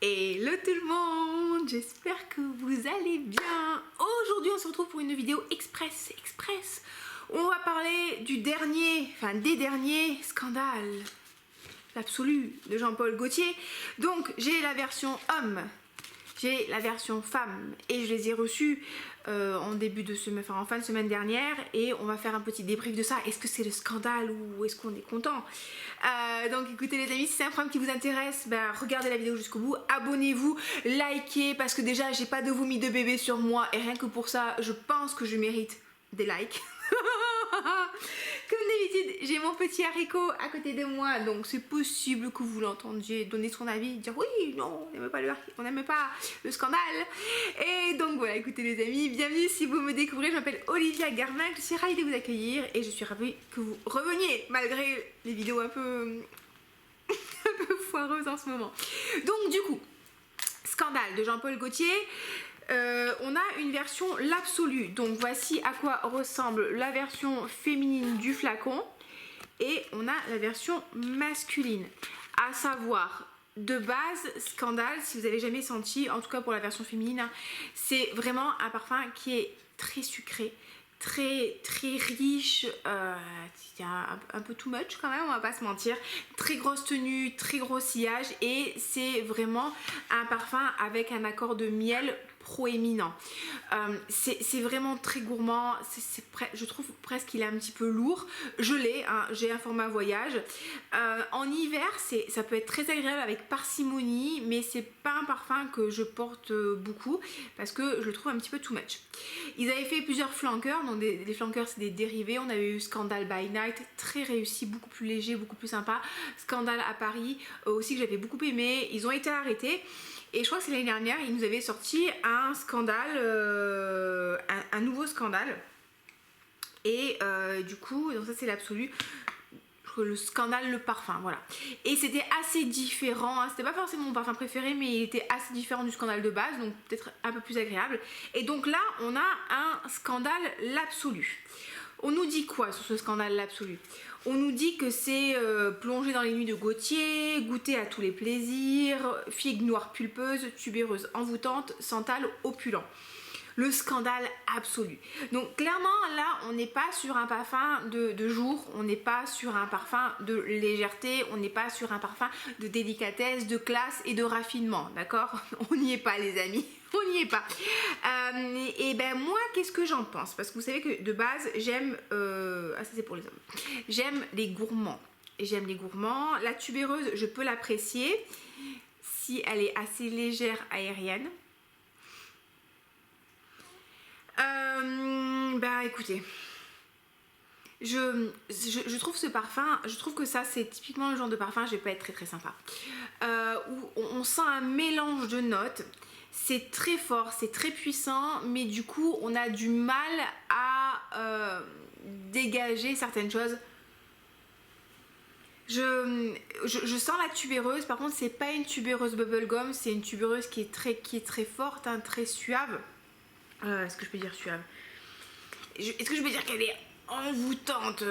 Hello tout le monde, j'espère que vous allez bien. Aujourd'hui on se retrouve pour une vidéo express. On va parler des derniers scandales l'absolu de Jean-Paul Gaultier. Donc j'ai la version homme, j'ai la version femme et je les ai reçus en fin de semaine dernière et on va faire un petit débrief de ça. Est-ce que c'est le scandale ou est-ce qu'on est content? Donc écoutez les amis, si c'est un programme qui vous intéresse, regardez la vidéo jusqu'au bout, abonnez-vous, likez parce que déjà j'ai pas de vomi de bébé sur moi et rien que pour ça je pense que je mérite des likes. Comme d'habitude, j'ai mon petit haricot à côté de moi, donc c'est possible que vous l'entendiez donner son avis, dire oui, non, on n'aime pas le scandale. Et donc voilà, écoutez les amis, bienvenue si vous me découvrez, je m'appelle Olivia Garnac, je suis ravie de vous accueillir et je suis ravie que vous reveniez malgré les vidéos un peu foireuses en ce moment. Donc du coup, scandale de Jean-Paul Gaultier. On a une version l'absolu, donc voici à quoi ressemble la version féminine du flacon et on a la version masculine, à savoir de base scandale, si vous avez jamais senti, en tout cas pour la version féminine, c'est vraiment un parfum qui est très sucré, très riche, il y a un peu too much quand même, on va pas se mentir, très grosse tenue, très gros sillage et c'est vraiment un parfum avec un accord de miel proéminent. C'est vraiment très gourmand, je trouve presque qu'il est un petit peu lourd. Je l'ai, hein, j'ai un format voyage. En hiver, ça peut être très agréable avec parcimonie, mais c'est pas un parfum que je porte beaucoup parce que je le trouve un petit peu too much. Ils avaient fait plusieurs flankers, donc des flankers c'est des dérivés. On avait eu Scandale by Night, très réussi, beaucoup plus léger, beaucoup plus sympa. Scandale à Paris aussi que j'avais beaucoup aimé. Ils ont été arrêtés. Et je crois que c'est l'année dernière, ils nous avaient sorti un scandale, un nouveau scandale. Et du coup, donc ça c'est l'absolu, le scandale, le parfum, voilà. Et c'était assez différent, hein, c'était pas forcément mon parfum préféré, mais il était assez différent du scandale de base, donc peut-être un peu plus agréable. Et donc là, on a un scandale l'absolu. On nous dit quoi sur ce scandale l'absolu? On nous dit que c'est plonger dans les nuits de Gaultier, goûter à tous les plaisirs, figue noire pulpeuse, tubéreuse envoûtante, santal opulent. Le scandale absolu. Donc clairement là on n'est pas sur un parfum de jour, on n'est pas sur un parfum de légèreté, on n'est pas sur un parfum de délicatesse, de classe et de raffinement, d'accord? On n'y est pas les amis, on n'y est pas. Et ben moi qu'est-ce que j'en pense? Parce que vous savez que de base j'aime, ça c'est pour les hommes, j'aime les gourmands. J'aime les gourmands, la tubéreuse je peux l'apprécier si elle est assez légère, aérienne. Écoutez, je trouve ce parfum, je trouve que ça c'est typiquement le genre de parfum, je vais pas être très sympa, où on sent un mélange de notes, c'est très fort, c'est très puissant, mais du coup on a du mal à dégager certaines choses. Je sens la tubéreuse, par contre c'est pas une tubéreuse bubblegum, c'est une tubéreuse qui est très forte, hein, très suave. Est-ce que je peux dire suave? Est-ce que je peux dire qu'elle est envoûtante?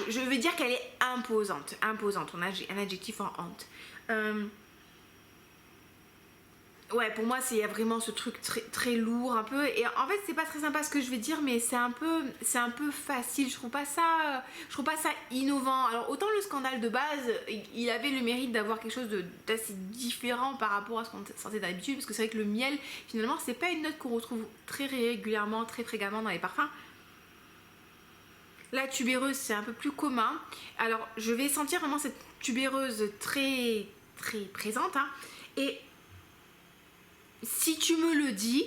Je veux dire qu'elle est imposante. On a un adjectif en hante. Ouais, pour moi, il y a vraiment ce truc très lourd un peu. Et en fait, c'est pas très sympa ce que je vais dire, mais c'est un peu facile. Je trouve pas ça innovant. Alors, autant le scandale de base, il avait le mérite d'avoir quelque chose d'assez différent par rapport à ce qu'on sentait d'habitude. Parce que c'est vrai que le miel, finalement, c'est pas une note qu'on retrouve très régulièrement, très fréquemment dans les parfums. La tubéreuse, c'est un peu plus commun. Alors, je vais sentir vraiment cette tubéreuse très présente. Hein, et si tu me le dis,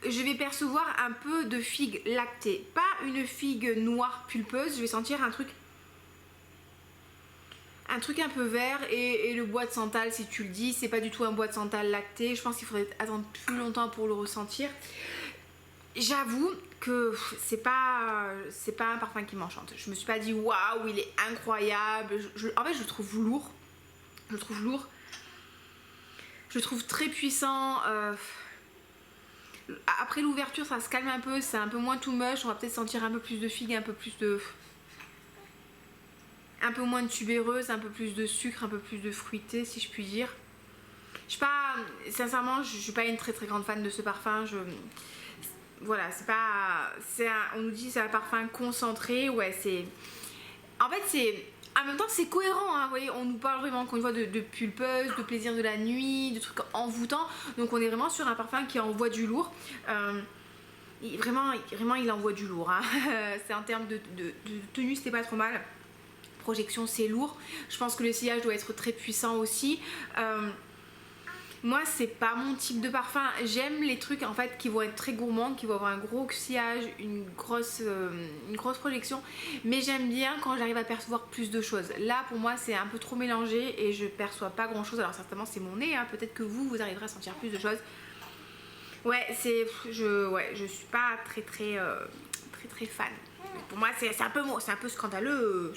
je vais percevoir un peu de figue lactée. Pas une figue noire pulpeuse, je vais sentir un truc un peu vert et le bois de santal, si tu le dis, c'est pas du tout un bois de santal lacté. Je pense qu'il faudrait attendre plus longtemps pour le ressentir. J'avoue que c'est pas un parfum qui m'enchante. Je me suis pas dit waouh, il est incroyable. En fait, je le trouve lourd. Je le trouve très puissant. Après l'ouverture, ça se calme un peu, c'est un peu moins too much. On va peut-être sentir un peu plus de figue, un peu moins de tubéreuse, un peu plus de sucre, un peu plus de fruité, si je puis dire. Je suis pas, sincèrement, je suis pas une très très grande fan de ce parfum. Voilà, c'est pas, on nous dit c'est un parfum concentré, ouais, c'est, en fait c'est, en même temps c'est cohérent, hein, vous voyez, on nous parle vraiment encore une fois de pulpeuse, de plaisir de la nuit, de trucs envoûtants, donc on est vraiment sur un parfum qui envoie du lourd. Vraiment il envoie du lourd, hein. C'est en termes de tenue, c'était pas trop mal. Projection, c'est lourd. Je pense que le sillage doit être très puissant aussi. Moi, c'est pas mon type de parfum. J'aime les trucs en fait qui vont être très gourmands, qui vont avoir un gros sillage, une grosse projection. Mais j'aime bien quand j'arrive à percevoir plus de choses. Là, pour moi, c'est un peu trop mélangé et je perçois pas grand chose. Alors certainement, c'est mon nez, hein. Peut-être que vous arriverez à sentir plus de choses. Ouais, je suis pas très fan. Pour moi, c'est un peu scandaleux.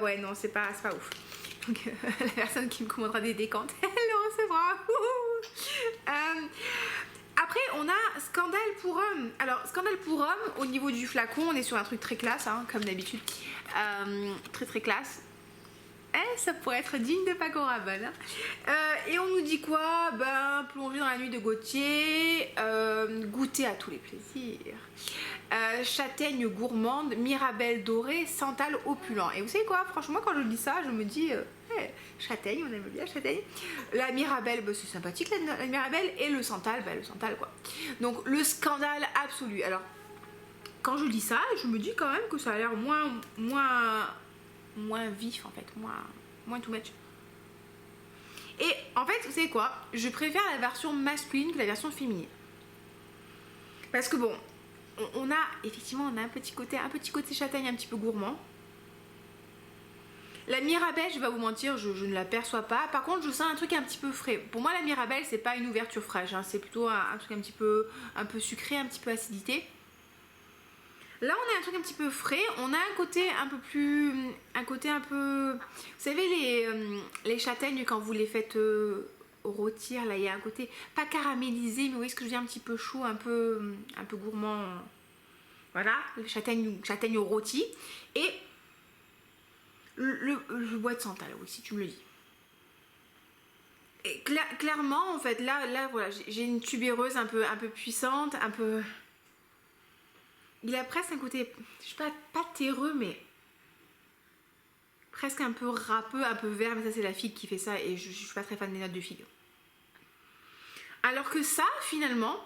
Ouais, non, c'est pas ouf. Donc, la personne qui me commandera des décantes, elle le recevra. Après, on a Scandale pour homme. Alors, Scandale pour homme, au niveau du flacon, on est sur un truc très classe, hein, comme d'habitude. Très classe. Ça pourrait être digne de Paco Rabanne. Et on nous dit quoi? Plonger dans la nuit de Gautier, goûter à tous les plaisirs. Châtaigne gourmande, mirabelle dorée, santal opulent. Et vous savez quoi? Franchement, quand je dis ça, je me dis châtaigne, on aime bien châtaigne. La mirabelle, c'est sympathique la mirabelle. Et le santal, quoi. Donc le scandale absolu. Alors, quand je dis ça, je me dis quand même que ça a l'air moins vif en fait, moins too much. Et en fait, vous savez quoi? Je préfère la version masculine que la version féminine. Parce que bon, on a un petit côté châtaigne un petit peu gourmand. La mirabelle, je vais pas vous mentir, je ne la perçois pas. Par contre, je sens un truc un petit peu frais. Pour moi, la mirabelle, c'est pas une ouverture fraîche, hein. C'est plutôt un truc un peu sucré, un petit peu acidité. Là, on a un truc un petit peu frais. On a un côté un peu... Vous savez, les châtaignes, quand vous les faites rôtir, là, il y a un côté pas caramélisé, mais vous voyez ce que je veux dire, un petit peu chaud, un peu gourmand. Voilà, le châtaigne rôti. Et le bois de santal, oui, si tu me le dis. Et clairement, en fait, là voilà, j'ai une tubéreuse un peu puissante, un peu... Il a presque un côté, je sais pas terreux, mais presque un peu râpeux, un peu vert, mais ça c'est la figue qui fait ça et je suis pas très fan des notes de figue. Alors que ça, finalement,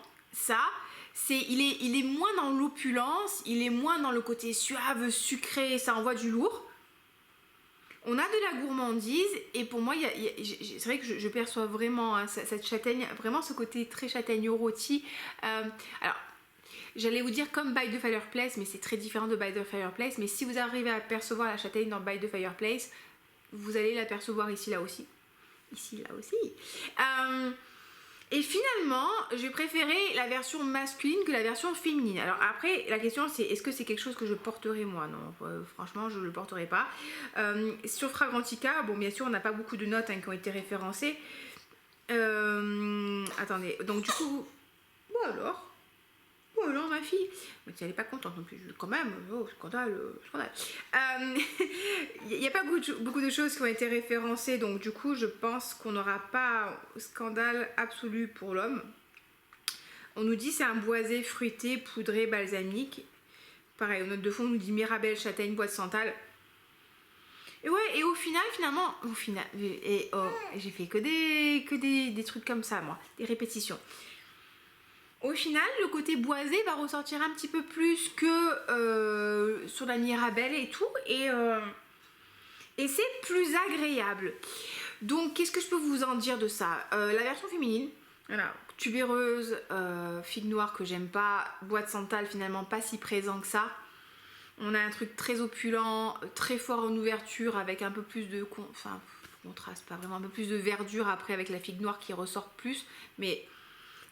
il est moins dans l'opulence, il est moins dans le côté suave, sucré, ça envoie du lourd. On a de la gourmandise et pour moi, c'est vrai que je perçois vraiment hein, cette châtaigne, vraiment ce côté très châtaigne rôti. Alors, j'allais vous dire comme By the Fireplace, mais c'est très différent de By the Fireplace. Mais si vous arrivez à percevoir la châtaigne dans By the Fireplace, vous allez la percevoir ici, là aussi. Et finalement, j'ai préféré la version masculine que la version féminine. Alors après, la question c'est, est-ce que c'est quelque chose que je porterai moi? Non, franchement, je ne le porterai pas. Sur Fragrantica, bon, bien sûr, on n'a pas beaucoup de notes hein, qui ont été référencées. Attendez, donc du coup... Bon alors ma fille, mais elle n'est pas contente non plus, quand même, scandale. Il n'y a pas beaucoup de choses qui ont été référencées, donc du coup je pense qu'on n'aura pas scandale absolu pour l'homme. On nous dit c'est un boisé fruité, poudré, balsamique. Pareil, aux notes de fond on nous dit mirabelle, châtaigne, bois de santal. Et ouais, et au final, j'ai fait que des trucs comme ça moi, des répétitions. Au final, le côté boisé va ressortir un petit peu plus que sur la mirabelle et tout. Et c'est plus agréable. Donc, qu'est-ce que je peux vous en dire de ça? La version féminine, voilà, tubéreuse, figue noire que j'aime pas, bois de santal finalement pas si présent que ça. On a un truc très opulent, très fort en ouverture avec un peu plus de... contraste, pas vraiment, un peu plus de verdure après avec la figue noire qui ressort plus. Mais...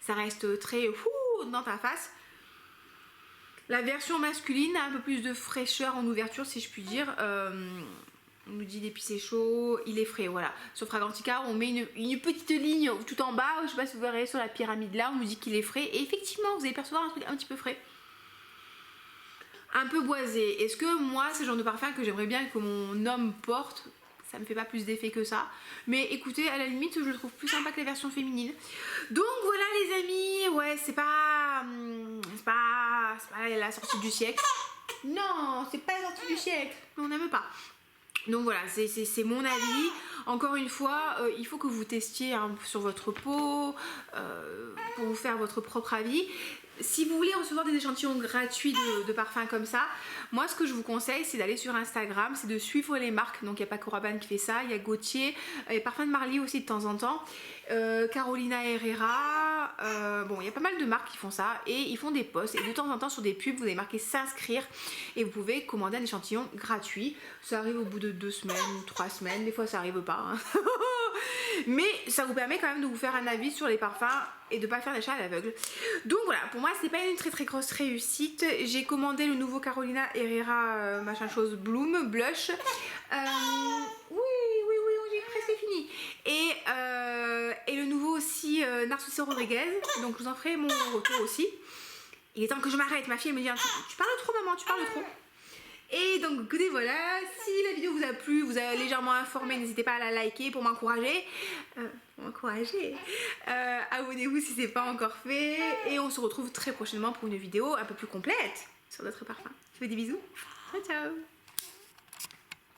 ça reste très dans ta face. La version masculine a un peu plus de fraîcheur en ouverture, si je puis dire. On nous dit d'épicé chaud, il est frais, voilà. Sur Fragrantica, on met une petite ligne tout en bas. Je sais pas si vous verrez sur la pyramide là, on nous dit qu'il est frais. Et effectivement, vous allez percevoir un truc un petit peu frais. Un peu boisé. Est-ce que moi, c'est le genre de parfum que j'aimerais bien que mon homme porte? ça me fait pas plus d'effet que ça. Mais écoutez, à la limite, je le trouve plus sympa que la version féminine. Donc voilà les amis, ouais, c'est pas la sortie du siècle. Non, c'est pas la sortie du siècle, on n'aime pas. Donc voilà, c'est mon avis. Encore une fois, il faut que vous testiez sur votre peau pour vous faire votre propre avis. Si vous voulez recevoir des échantillons gratuits de parfums comme ça, moi ce que je vous conseille c'est d'aller sur Instagram, c'est de suivre les marques. Donc il n'y a pas que Rabanne qui fait ça, il y a Gauthier, les parfums de Marly aussi de temps en temps, Carolina Herrera, bon il y a pas mal de marques qui font ça et ils font des posts et de temps en temps sur des pubs vous avez marqué s'inscrire et vous pouvez commander un échantillon gratuit. Ça arrive au bout de 2 semaines, 3 semaines, des fois ça arrive pas. Hein. Mais ça vous permet quand même de vous faire un avis sur les parfums et de pas faire d'achat à l'aveugle. Donc voilà, pour moi c'est pas une très grosse réussite. J'ai commandé le nouveau Carolina Herrera machin chose Bloom Blush. Oui, j'ai presque fini. Et le nouveau aussi Narciso Rodriguez. Donc je vous en ferai mon retour aussi. Il est temps que je m'arrête. Ma fille elle me dit tu parles trop maman, tu parles trop. Et donc écoutez voilà, si la vidéo vous a plu, vous a légèrement informé, n'hésitez pas à la liker pour m'encourager. Abonnez-vous si ce n'est pas encore fait. Et on se retrouve très prochainement pour une vidéo un peu plus complète sur d'autres parfums. Je vous fais des bisous. Ciao ciao.